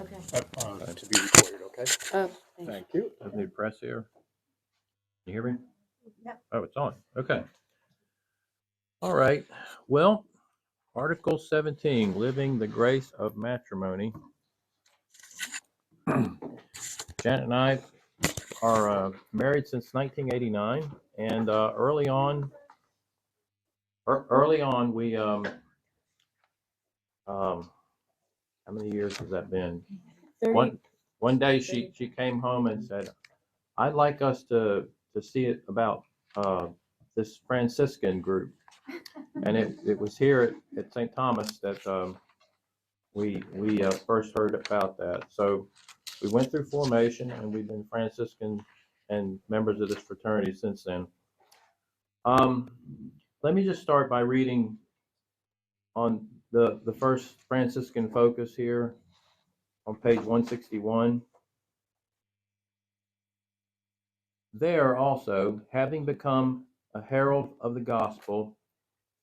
Okay. To be recorded, okay? Thanks. Thank you. Does need press here? Can you hear me? Yeah. Oh, it's on. Okay. All right. Well, Article 17, Living the Grace of Matrimony. Janet and I are married since 1989, and early on, we how many years has that been? 30. One day she came home and said, "I'd like us to see it about this Franciscan group," and it was here at St. Thomas that we first heard about that. So we went through formation, and we've been Franciscan and members of this fraternity since then. Let me just start by reading on the first Franciscan focus here on page 161. There also, having become a herald of the gospel,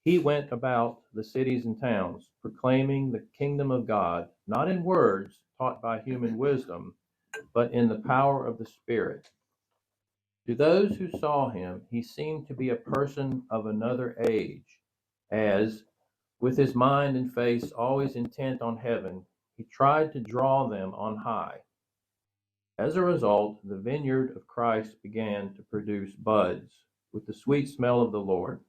he went about the cities and towns, proclaiming the kingdom of God, not in words taught by human wisdom, but in the power of the Spirit. To those who saw him, he seemed to be a person of another age, as, with his mind and face always intent on heaven, he tried to draw them on high. As a result, the vineyard of Christ began to produce buds with the sweet smell of the Lord.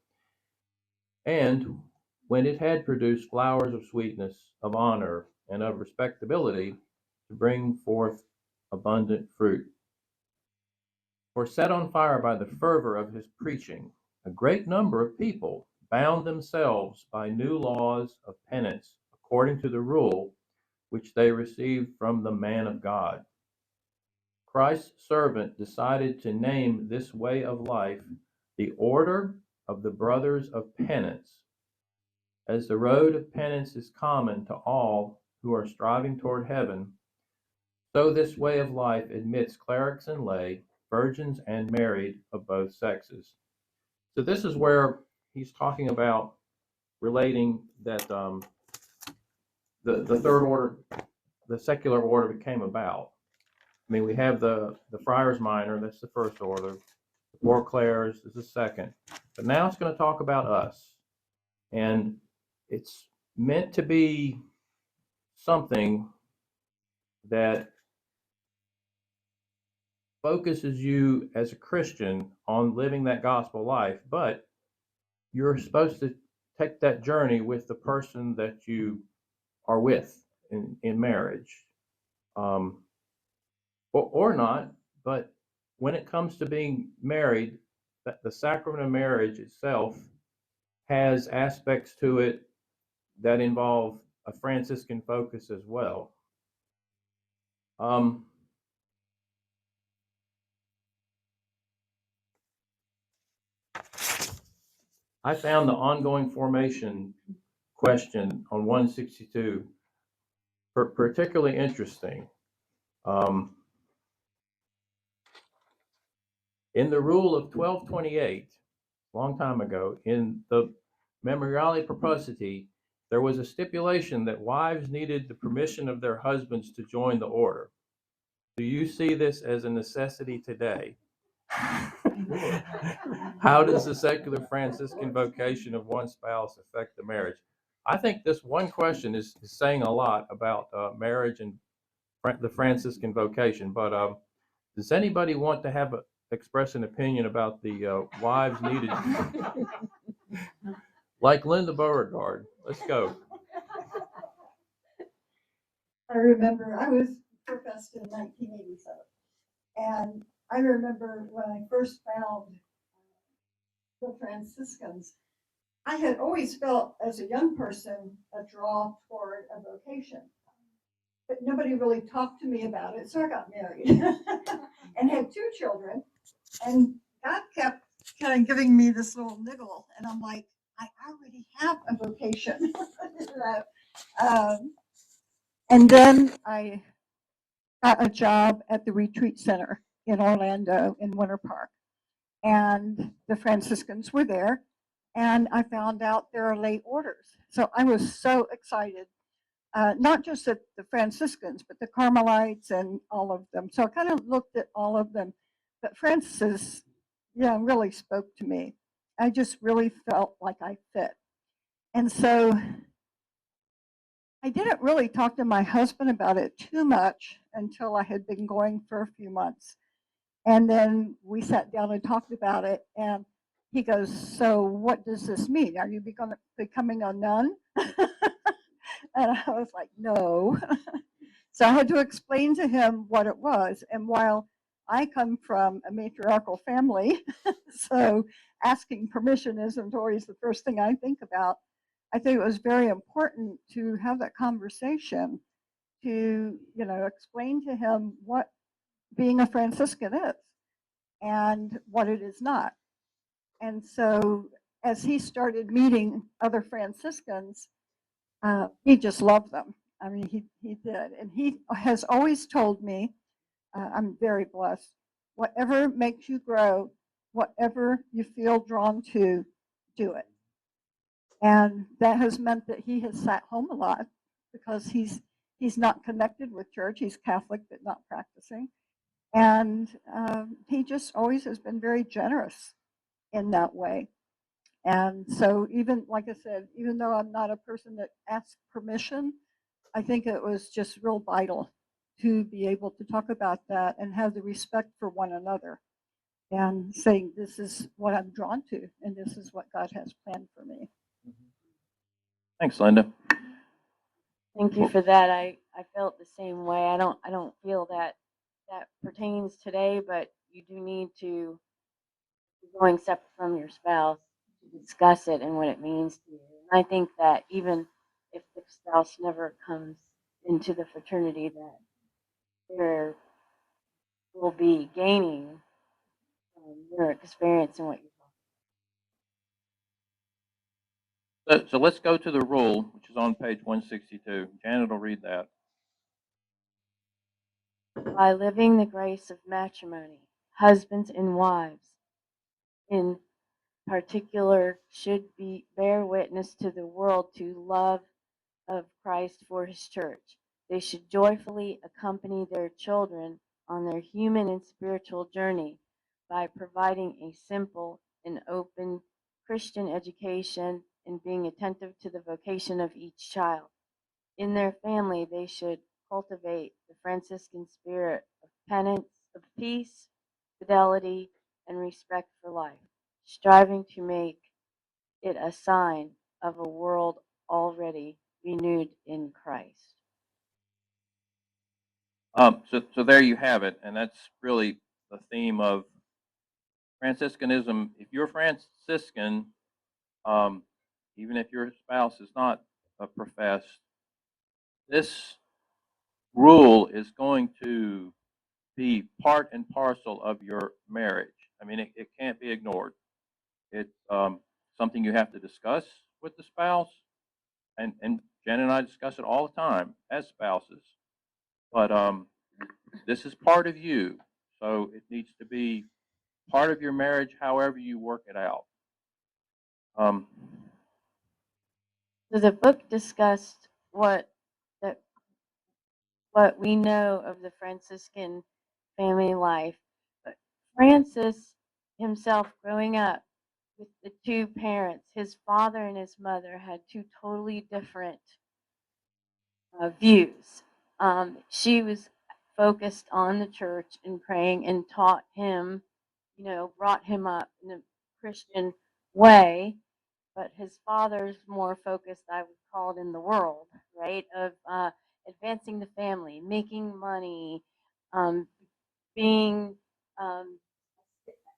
And when it had produced flowers of sweetness, of honor, and of respectability, to bring forth abundant fruit. For set on fire by the fervor of his preaching, a great number of people bound themselves by new laws of penance according to the rule which they received from the man of God. Christ's servant decided to name this way of life the Order of the Brothers of Penance. As the road of penance is common to all who are striving toward heaven, so this way of life admits clerics and lay, virgins and married of both sexes. So this is where he's talking about relating that the third order, the secular order, came about. I mean, we have the Friars Minor, that's the first order. The Poor Clares is the second. But now it's going to talk about us. And it's meant to be something that focuses you as a Christian on living that gospel life, but you're supposed to take that journey with the person that you are with in marriage. Or not, but when it comes to being married, the sacrament of marriage itself has aspects to it that involve a Franciscan focus as well. I found the ongoing formation question on 162 particularly interesting. In the rule of 1228, a long time ago, in the Memoriale Propositi, there was a stipulation that wives needed the permission of their husbands to join the order. Do you see this as a necessity today? How does the secular Franciscan vocation of one spouse affect the marriage? I think this one question is saying a lot about marriage and the Franciscan vocation. But does anybody want to express an opinion about the wives needed? Like Linda Beauregard. Let's go. I remember I was professed in 1987, and I remember when I first found the Franciscans, I had always felt as a young person a draw toward a vocation, but nobody really talked to me about it, so I got married and had 2 children, and God kept kind of giving me this little niggle, and I'm like, I already have a vocation. And then I got a job at the retreat center in Orlando in Winter Park. And the Franciscans were there. And I found out there are lay orders. So I was so excited. not just the Franciscans, but the Carmelites and all of them. So I kind of looked at all of them. But Francis, yeah, really spoke to me. I just really felt like I fit. And so I didn't really talk to my husband about it too much until I had been going for a few months. And then we sat down and talked about it. And he goes, "So what does this mean? Are you becoming a nun?" And I was like, "No." So I had to explain to him what it was. And while I come from a matriarchal family, so asking permission isn't always the first thing I think about, I think it was very important to have that conversation to, explain to him what being a Franciscan is and what it is not. And so as he started meeting other Franciscans, he just loved them. I mean, he did. And he has always told me, I'm very blessed, whatever makes you grow, whatever you feel drawn to, do it. And that has meant that he has sat home a lot because he's not connected with church. He's Catholic, but not practicing. And he just always has been very generous in that way. And so even, like I said, even though I'm not a person that asks permission, I think it was just real vital to be able to talk about that and have the respect for one another and saying, this is what I'm drawn to and this is what God has planned for me. Thanks, Linda. Thank you for that. I felt the same way. I don't feel that pertains today, but you do need to be going separate from your spouse to discuss it and what it means to you. And I think that even if the spouse never comes into the fraternity, that there will be gaining from your experience and what you So let's go to the rule, which is on page 162. Janet will read that. by living the grace of matrimony, husbands and wives in particular should bear witness to the world to love of Christ for his church. They should joyfully accompany their children on their human and spiritual journey by providing a simple and open Christian education and being attentive to the vocation of each child. In their family, they should cultivate the Franciscan spirit of penance, of peace, fidelity, and respect for life, striving to make it a sign of a world already renewed in Christ. So there you have it, and that's really the theme of Franciscanism. If you're Franciscan, even if your spouse is not a professed, this rule is going to be part and parcel of your marriage. I mean, it can't be ignored. It's something you have to discuss with the spouse, and Jen and I discuss it all the time as spouses. But this is part of you, so it needs to be part of your marriage, however you work it out. So the book discussed what we know of the Franciscan family life, but Francis himself growing up with the two parents, his father and his mother had two totally different views. She was focused on the church and praying and taught him, brought him up in a Christian way. But his father's more focused, I would call it, in the world, right? Of advancing the family, making money, being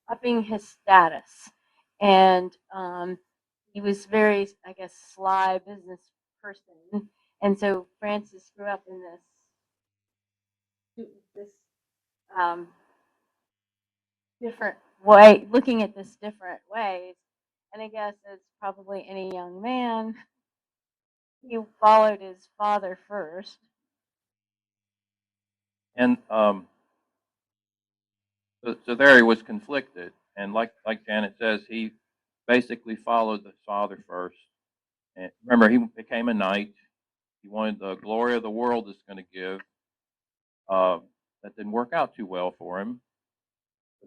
upping his status, and he was very, I guess, sly business person. And so Francis grew up in this um, different way, looking at this different ways. And I guess as probably any young man, he followed his father first. And so there he was conflicted, and like Janet says, he basically followed the father first. And remember, he became a knight. He He wanted the glory of the world is going to give. That didn't work out too well for him.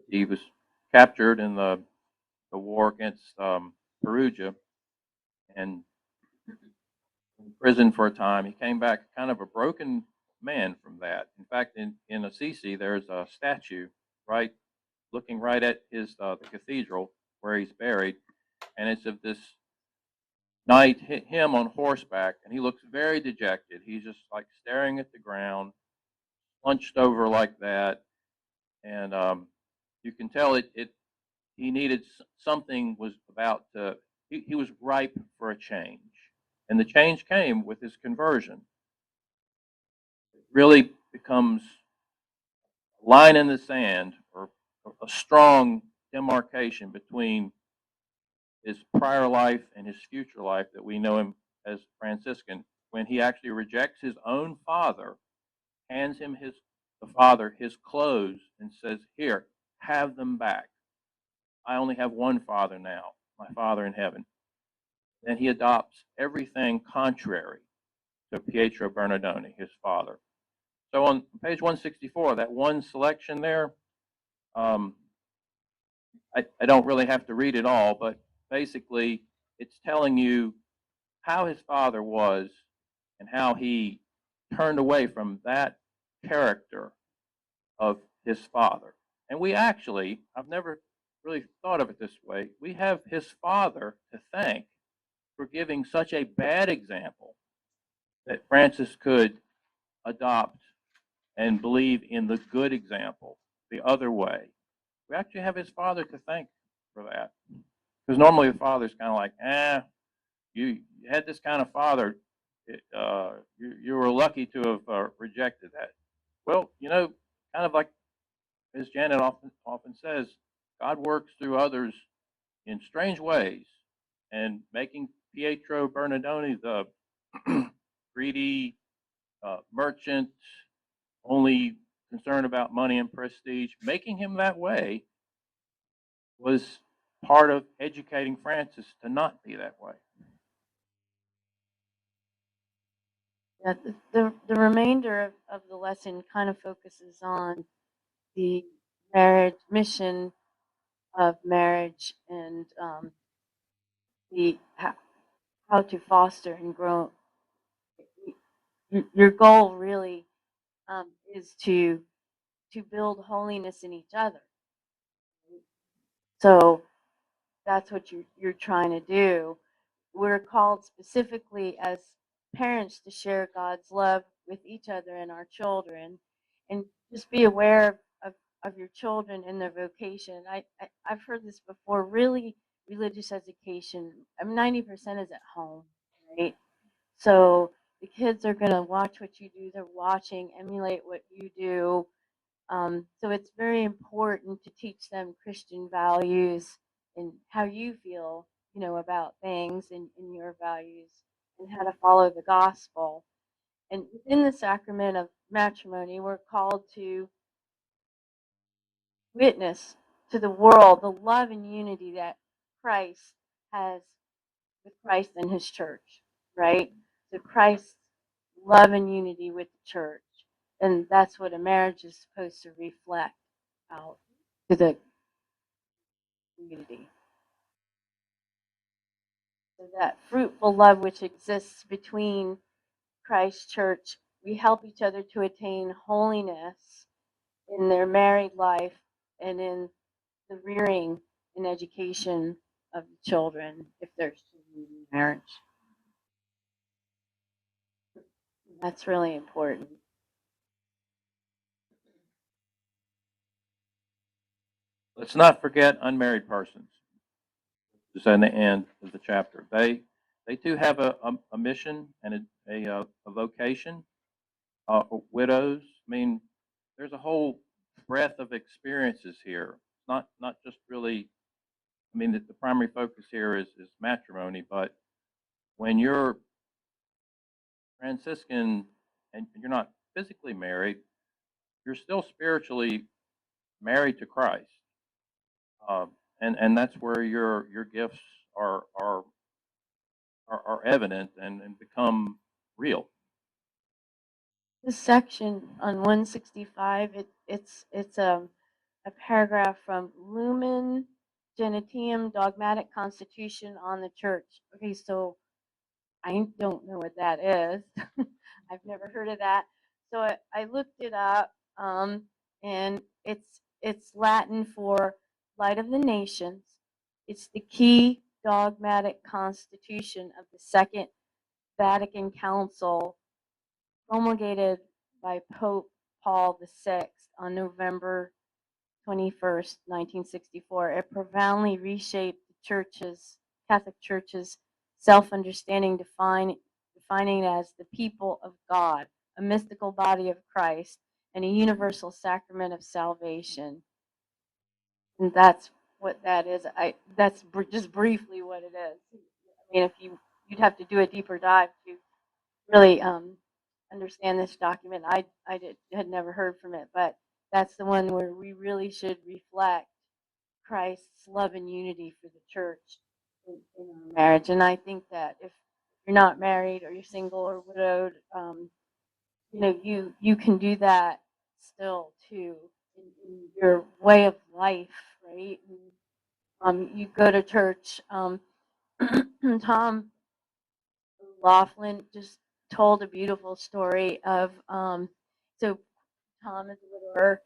He was captured in the war against Perugia and in prison for a time. He came back kind of a broken man from that. In fact, in Assisi, there's a statue right looking right at his the cathedral where he's buried, and it's of this knight, him on horseback, and he looks very dejected. He's just like staring at the ground, hunched over like that, and you can tell he needed something was about to. He was ripe for a change, and the change came with his conversion. It really becomes a line in the sand or a strong demarcation between his prior life and his future life that we know him as Franciscan, when he actually rejects his own father, hands him the father his clothes, and says, "Here, have them back. I only have one father now, my Father in heaven." Then he adopts everything contrary to Pietro Bernardoni, his father. So on page 164, that one selection there, um, I don't really have to read it all, but basically it's telling you how his father was and how he turned away from that character of his father. And we actually, I've never really thought of it this way, we have his father to thank for giving such a bad example that Francis could adopt and believe in the good example the other way. We actually have his father to thank for that. Because normally the father's kind of like, you had this kind of father. You were lucky to have rejected that. Well, kind of like as Janet often says, God works through others in strange ways, and making Pietro Bernardoni the greedy merchant, only concerned about money and prestige, making him that way was part of educating Francis to not be that way. Yeah, the remainder of the lesson kind of focuses on the marriage mission of marriage and the how to foster and grow. Your goal really is to build holiness in each other. So that's what you're trying to do. We're called specifically as parents to share God's love with each other and our children, and just be aware of your children and their vocation. I've heard this before. Really, religious education, 90% is at home, right? So the kids are going to watch what you do. They're watching, emulate what you do. So it's very important to teach them Christian values and how you feel, about things and your values and how to follow the gospel. And within the sacrament of matrimony, we're called to witness to the world the love and unity that Christ has with Christ and his church, right? So Christ's love and unity with the church. And that's what a marriage is supposed to reflect out to the community. So that fruitful love which exists between Christ's church, we help each other to attain holiness in their married life and in the rearing and education of the children if there's children in marriage. That's really important. Let's not forget unmarried persons. Just in the end of the chapter, they too have a mission and a vocation. Widows. I mean, there's a whole breadth of experiences here. Not just really. I mean, the primary focus here is matrimony, but when you're Franciscan and you're not physically married, you're still spiritually married to Christ, and that's where your gifts are evident and become real. the section on 165. It's a paragraph from Lumen Gentium Dogmatic Constitution on the Church. Okay, so I don't know what that is. I've never heard of that. So I looked it up, and it's Latin for Light of the Nations. It's the key dogmatic constitution of the Second Vatican Council, promulgated by Pope Paul VI on November 21st, 1964. It profoundly reshaped the Catholic Church's self-understanding, defining it as the people of God, a mystical body of Christ, and a universal sacrament of salvation. And that's what that is. That's just briefly what it is. I mean, if you'd have to do a deeper dive to really understand this document. Had never heard from it, but that's the one where we really should reflect Christ's love and unity for the church in our marriage. And I think that if you're not married or you're single or widowed, you can do that still too in your way of life, right? You go to church. Tom Laughlin just told a beautiful story of so Tom is a widower,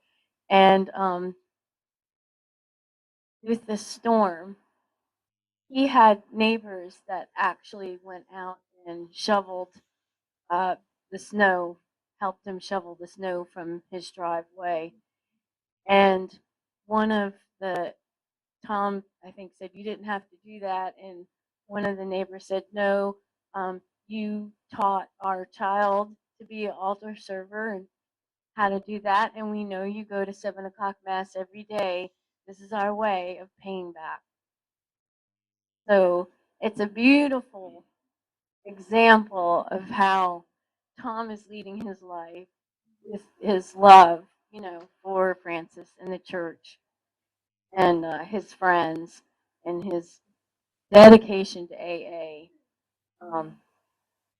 and with the storm, he had neighbors that actually went out and shoveled the snow, helped him shovel the snow from his driveway. And one of the Tom, I think, said you didn't have to do that, and one of the neighbors said, "No, you taught our child to be an altar server and how to do that, and we know you go to 7 o'clock mass every day. This is our way of paying back." So it's a beautiful example of how Tom is leading his life with his love, for Francis and the church and his friends and his dedication to AA.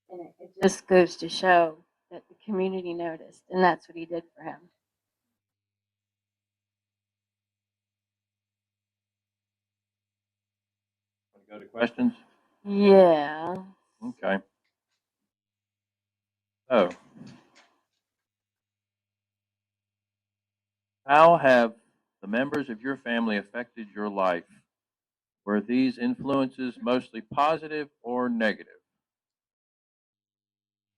And it just goes to show that the community noticed, and that's what he did for him. Want to go to questions? Yeah. Okay. So, how have the members of your family affected your life? Were these influences mostly positive or negative?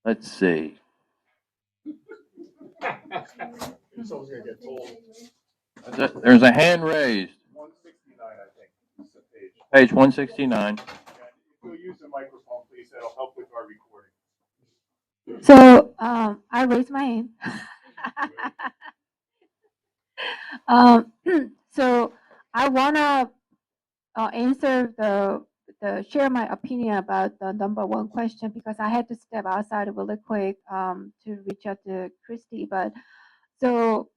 Let's see. Someone's gonna get told. There's a hand raised. 169, I think, is the page. Page 169. And if you'll use the microphone, please, that'll help with our recording. So I raised my hand. um, so I wanna answer share my opinion about the number one question because I had to step outside really quick to reach out to Christy. But so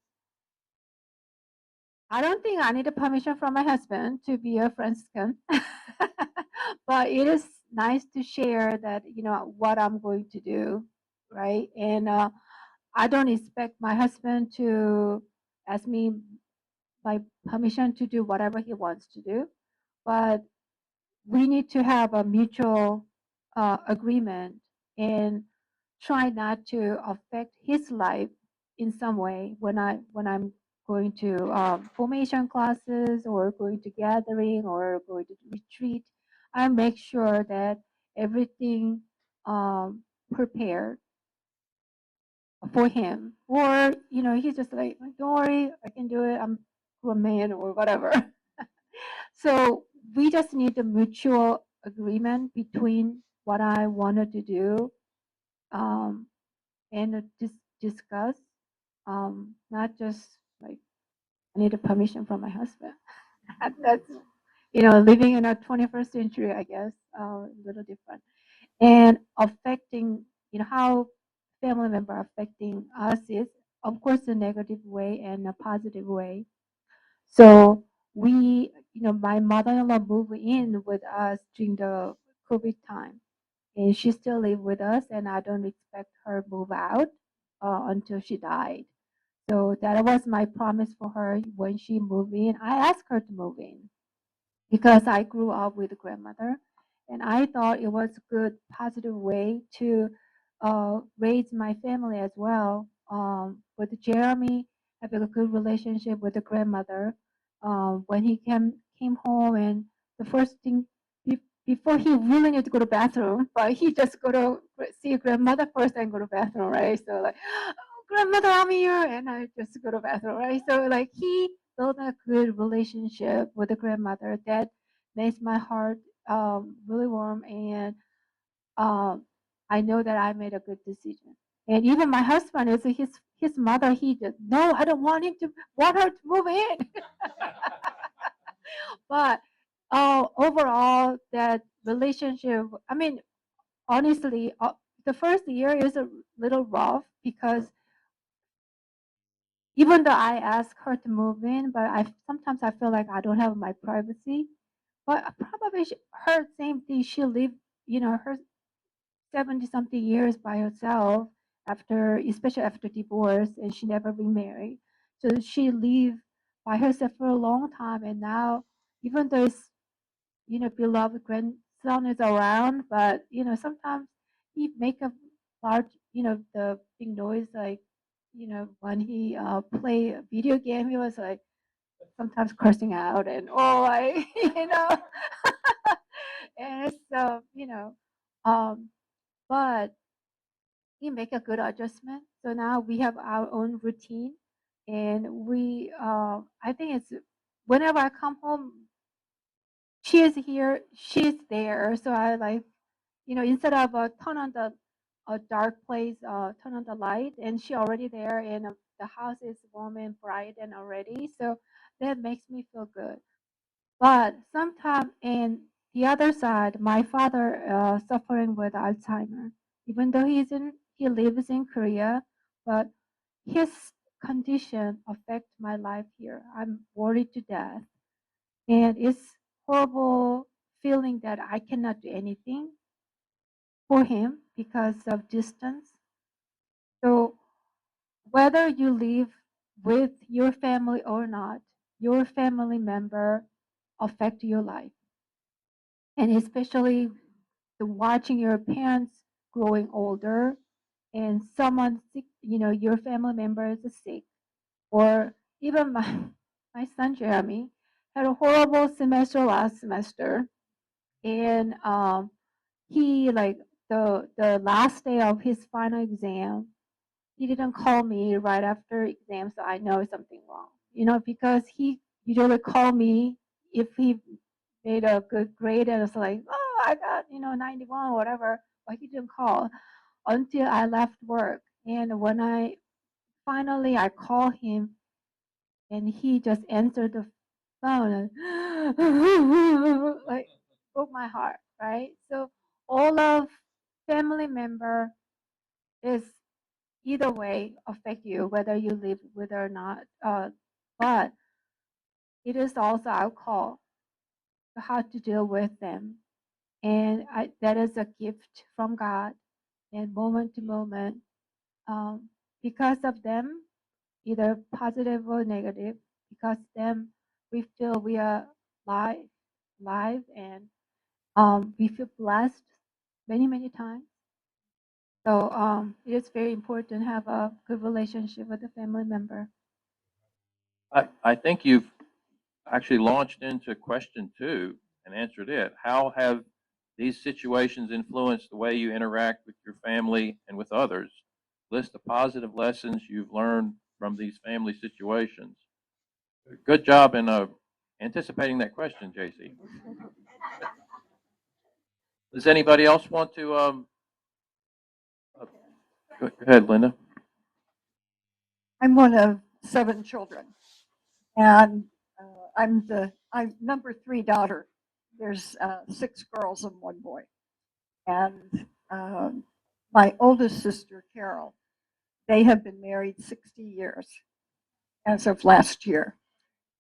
I don't think I need a permission from my husband to be a Franciscan, but it is nice to share that what I'm going to do, right? And I don't expect my husband to ask me my permission to do whatever he wants to do, but we need to have a mutual agreement and try not to affect his life in some way when I'm going to formation classes or going to gathering or going to retreat. I make sure that everything prepared for him, or he's just like, don't worry, I can do it, I'm a man or whatever. So we just need a mutual agreement between what I wanted to do, and discuss, not just like I need a permission from my husband. That's living in a 21st century, I guess, a little different, and affecting how family member affecting us is of course a negative way and a positive way. So my mother-in-law moved in with us during the COVID time, and she still live with us, and I don't expect her move out until she died. So that was my promise for her when she moved in. I asked her to move in because I grew up with a grandmother, and I thought it was a good, positive way to raise my family as well. With Jeremy, having a good relationship with the grandmother. When he came home, and the first thing before he really need to go to bathroom, but he just go to see grandmother first and go to bathroom, right? So like, oh, grandmother, I'm here, and I just go to bathroom, right? So like he build a good relationship with the grandmother that makes my heart really warm, and um, I know that I made a good decision. And even my husband is his mother. He just no, I don't want him to want her to move in. But overall, that relationship. I mean, honestly, the first year is a little rough because even though I ask her to move in, but I sometimes I feel like I don't have my privacy. But probably her same thing. She lived, her 70 something years by herself after, especially after divorce, and she never remarried. So she lived by herself for a long time, and now even though it's, beloved grandson is around, but sometimes he make a large, the big noise like, when he play a video game, he was like sometimes cursing out and oh I and so but he make a good adjustment. So now we have our own routine, and I think it's whenever I come home, she is here, she's there. So I like, instead of turn on the a dark place, turn on the light, and she already there, and the house is warm and bright and already. So that makes me feel good. But sometimes, in the other side, my father suffering with Alzheimer. Even though he lives in Korea, but his condition affects my life here. I'm worried to death, and it's horrible feeling that I cannot do anything for him because of distance. So whether you live with your family or not, your family member affect your life, and especially the watching your parents growing older, and someone sick, your family member is sick, or even my son Jeremy had a horrible semester last semester, and he like the last day of his final exam, he didn't call me right after exam, so I know something wrong. Because he usually call me if he made a good grade, and it's like, oh, I got 91 or whatever, but he didn't call until I left work. And when I call him, and he just answered the phone, like broke my heart, right? So all of family member is either way affect you, whether you live with or not. But it is also our call to how to deal with them, and that is a gift from God, and moment to moment, um, because of them, either positive or negative, because them we feel we are live, and we feel blessed many times. So it is very important to have a good relationship with a family member. I think you've actually launched into question two and answered it. How have these situations influenced the way you interact with your family and with others? List the positive lessons you've learned from these family situations. Good job in anticipating that question, JC. Does anybody else want to? Go ahead, Linda. I'm one of 7 children, and I'm number 3 daughter. There's 6 girls and 1 boy, and my oldest sister Carol. They have been married 60 years as of last year,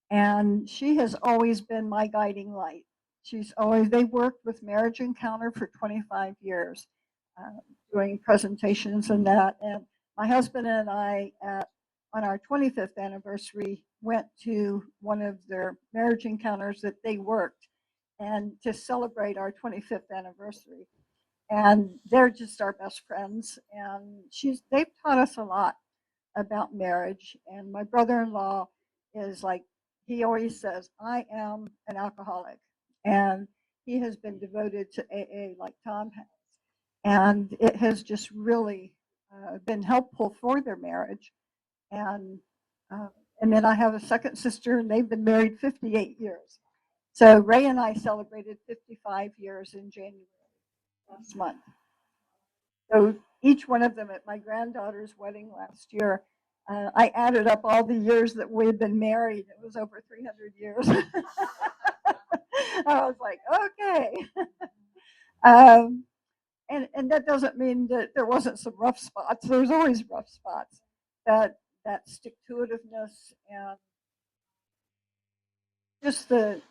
and she has always been my guiding light. They worked with Marriage Encounter for 25 years, doing presentations and that. And my husband and I, on our 25th anniversary, went to one of their marriage encounters that they worked, and to celebrate our 25th anniversary. And they're just our best friends, and they've taught us a lot about marriage. And my brother-in-law is like, he always says, I am an alcoholic. And he has been devoted to AA like Tom has. And it has just really been helpful for their marriage. And, uh, and then I have a second sister, and they've been married 58 years. So Ray and I celebrated 55 years in January last month. So each one of them at my granddaughter's wedding last year, I added up all the years that we had been married. It was over 300 years. I was like, okay. And that doesn't mean that there wasn't some rough spots. There's always rough spots. That stick-to-itiveness and just the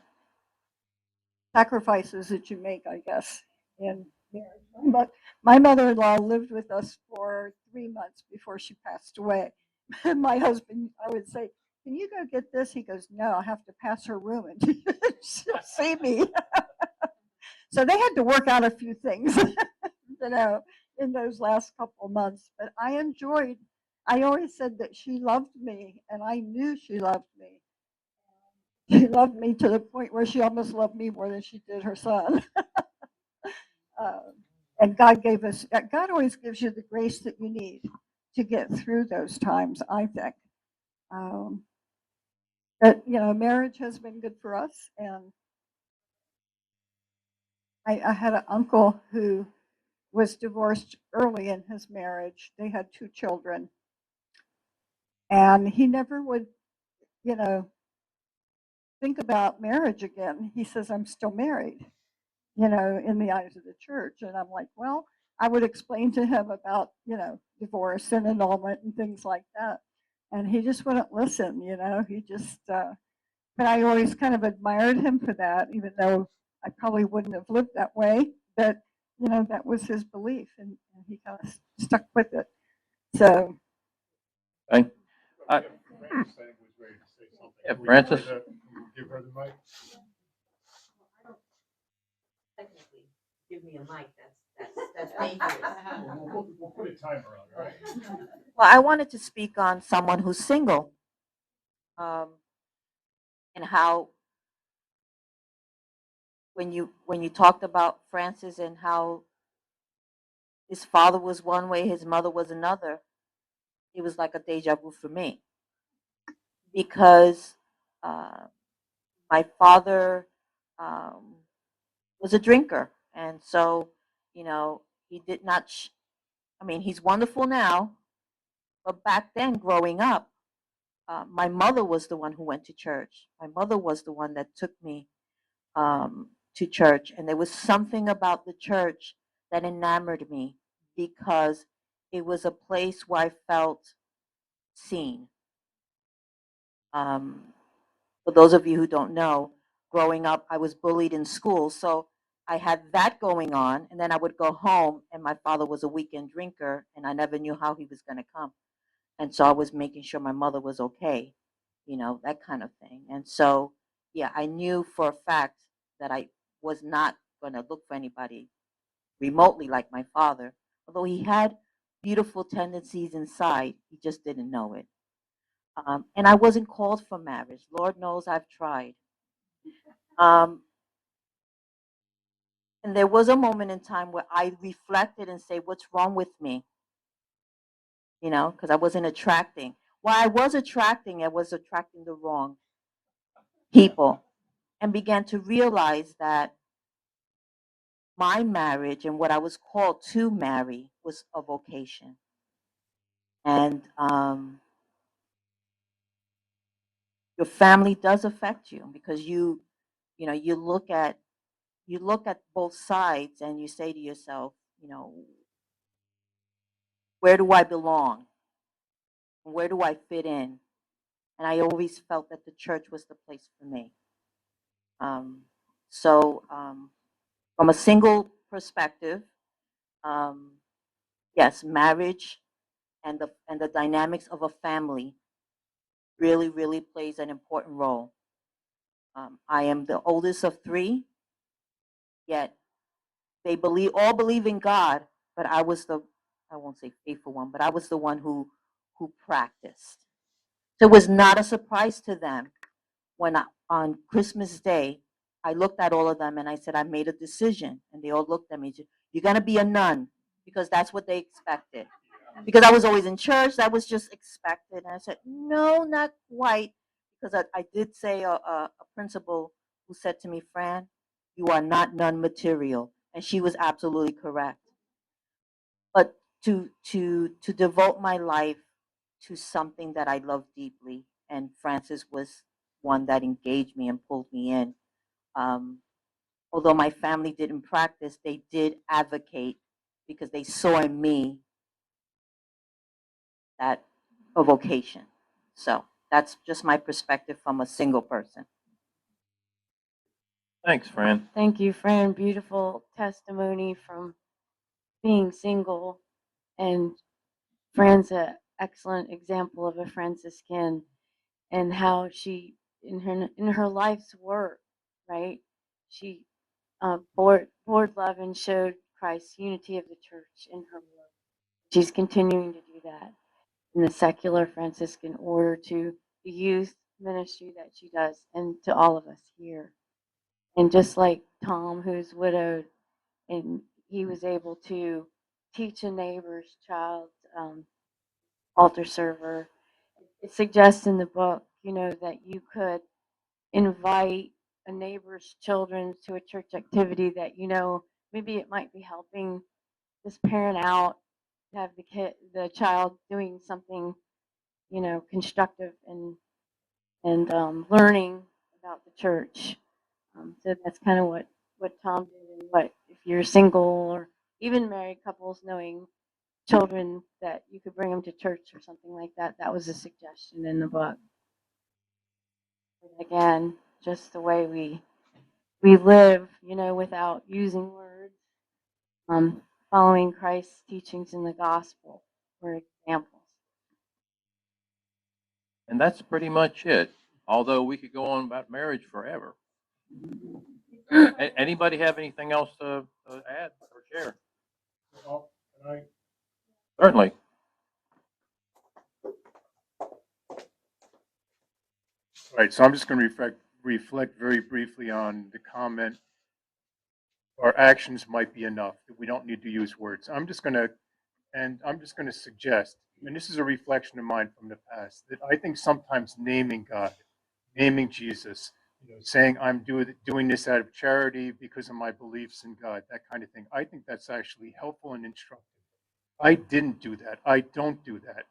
sacrifices that you make, I guess, in marriage. But my mother-in-law lived with us for 3 months before she passed away. And my husband, I would say, can you go get this? He goes, no, I have to pass her room and she'll see me. So they had to work out a few things, in those last couple of months. But I always said that she loved me, and I knew she loved me. She loved me to the point where she almost loved me more than she did her son. And God always gives you the grace that you need to get through those times, I think. Um, but, marriage has been good for us. And I had an uncle who was divorced early in his marriage. They had 2 children. And he never would, you know, think about marriage again. He says, I'm still married, in the eyes of the church. And I'm like, well, I would explain to him about, divorce and annulment and things like that. And he just wouldn't listen, he just, but I always kind of admired him for that, even though I probably wouldn't have lived that way. But, that was his belief, and he kind of stuck with it. So, Okay. Francis, I think, was ready to say something. Yeah, Can we Francis. give her the mic? Technically, give me a mic, that's dangerous. We'll put a timer on, all right? Well, I wanted to speak on someone who's single, um, and how when you talked about Francis and how his father was one way, his mother was another, it was like a deja vu for me because uh, my father um, was a drinker, and so he did not. I mean, he's wonderful now, but back then, growing up, my mother was the one who went to church. My mother was the one that took me to church, and there was something about the church that enamored me because it was a place where I felt seen. Um, for those of you who don't know, growing up, I was bullied in school, so I had that going on, and then I would go home, and my father was a weekend drinker, and I never knew how he was going to come. And so I was making sure my mother was okay, that kind of thing. And so, yeah, I knew for a fact that I was not going to look for anybody remotely like my father, although he had beautiful tendencies inside. He just didn't know it. And I wasn't called for marriage. Lord knows I've tried. Um, and there was a moment in time where I reflected and say, what's wrong with me? Because I wasn't attracting. While I was attracting the wrong people, and began to realize that my marriage and what I was called to marry was a vocation. And your family does affect you because you look at both sides and you say to yourself, where do I belong? Where do I fit in? And I always felt that the church was the place for me. Um, so, from a single perspective, yes, marriage and the dynamics of a family really, really plays an important role. I am the oldest of three, yet they all believe in God, but I won't say faithful one, but I was the one who practiced. So it was not a surprise to them when on Christmas Day, I looked at all of them and I said, I made a decision. And they all looked at me, you're going to be a nun, because that's what they expected. Because I was always in church, that was just expected. And I said, no, not quite. Because I did say a principal who said to me, Fran, you are not nun material. And she was absolutely correct. But to devote my life to something that I love deeply, and Francis was one that engaged me and pulled me in. Um, Although my family didn't practice, they did advocate because they saw in me that a vocation. So that's just my perspective from a single person. Thanks, Fran. Thank you, Fran. Beautiful testimony from being single, and Fran's an excellent example of a Franciscan and how she in her life's work, right? She poured love and showed Christ's unity of the church in her work. She's continuing to do that in the secular Franciscan order to the youth ministry that she does, and to all of us here. And just like Tom, who's widowed, and he was able to teach a neighbor's child altar server. It suggests in the book, that you could invite a neighbor's children to a church activity that, maybe it might be helping this parent out, to have the child doing something, constructive and learning about the church. So that's kind of what Tom did, and what if you're single or even married couples, knowing children that you could bring them to church or something like that. That was a suggestion in the book. And again, just the way we live, without using words, following Christ's teachings in the gospel were examples. And that's pretty much it. Although we could go on about marriage forever. Anybody have anything else to add or share? Well, can I? Certainly. All right, so I'm just going to reflect very briefly on the comment, our actions might be enough, that we don't need to use words. I'm just going to suggest, and this is a reflection of mine from the past, that I think sometimes naming God, naming Jesus, saying I'm doing this out of charity because of my beliefs in God, that kind of thing, I think that's actually helpful and instructive. I didn't do that. I don't do that.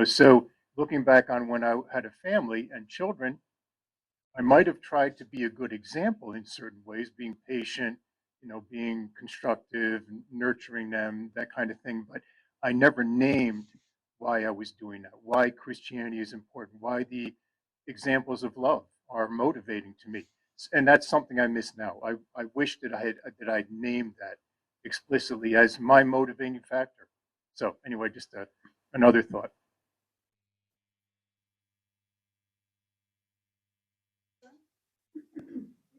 So looking back on when I had a family and children, I might have tried to be a good example in certain ways, being patient, being constructive, nurturing them, that kind of thing. But I never named why I was doing that, why Christianity is important, why the examples of love are motivating to me. And that's something I miss now. I wish that I'd named that explicitly as my motivating factor. So anyway, just another thought.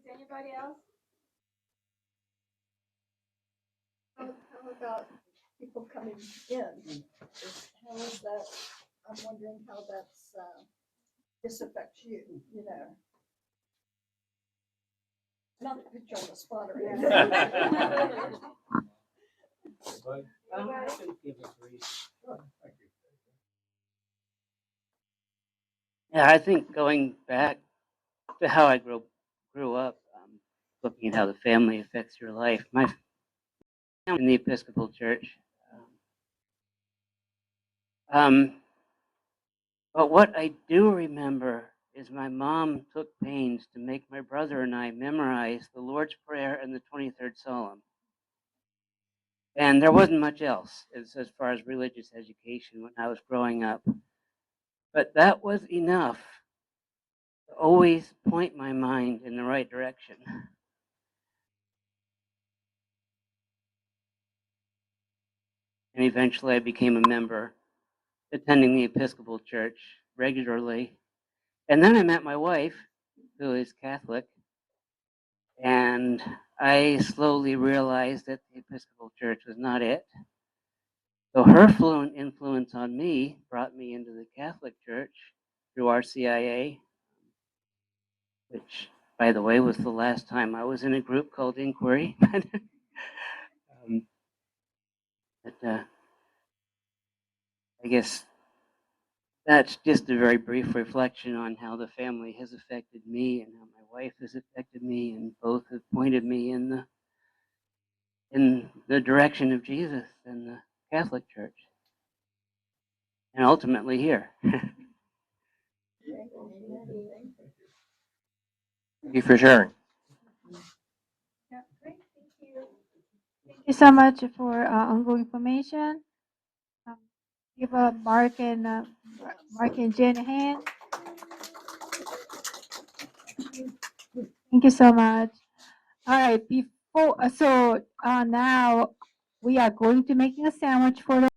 Anybody else? How about people coming in? How is that? I'm wondering how this affects you, Not to put you on the spot or anything. Yeah, I think going back to how I grew up, looking at how the family affects your life. My family in the Episcopal Church. But what I do remember is my mom took pains to make my brother and I memorize the Lord's Prayer and the 23rd Psalm. And there wasn't much else as far as religious education when I was growing up. But that was enough to always point my mind in the right direction. And eventually I became a member attending the Episcopal Church regularly. And then I met my wife, who is Catholic, and I slowly realized that the Episcopal Church was not it. So her fluent influence on me brought me into the Catholic Church through RCIA, which, by the way, was the last time I was in a group called Inquiry. um, but I guess that's just a very brief reflection on how the family has affected me and how my wife has affected me, and both have pointed me in the direction of Jesus and the Catholic Church, and ultimately here. Thank you for sharing. Yeah, great. Thank you. Thank you so much for ongoing information. Um, give a Mark and Jen a hand. Thank you so much. All right, before now we are going to making a sandwich for the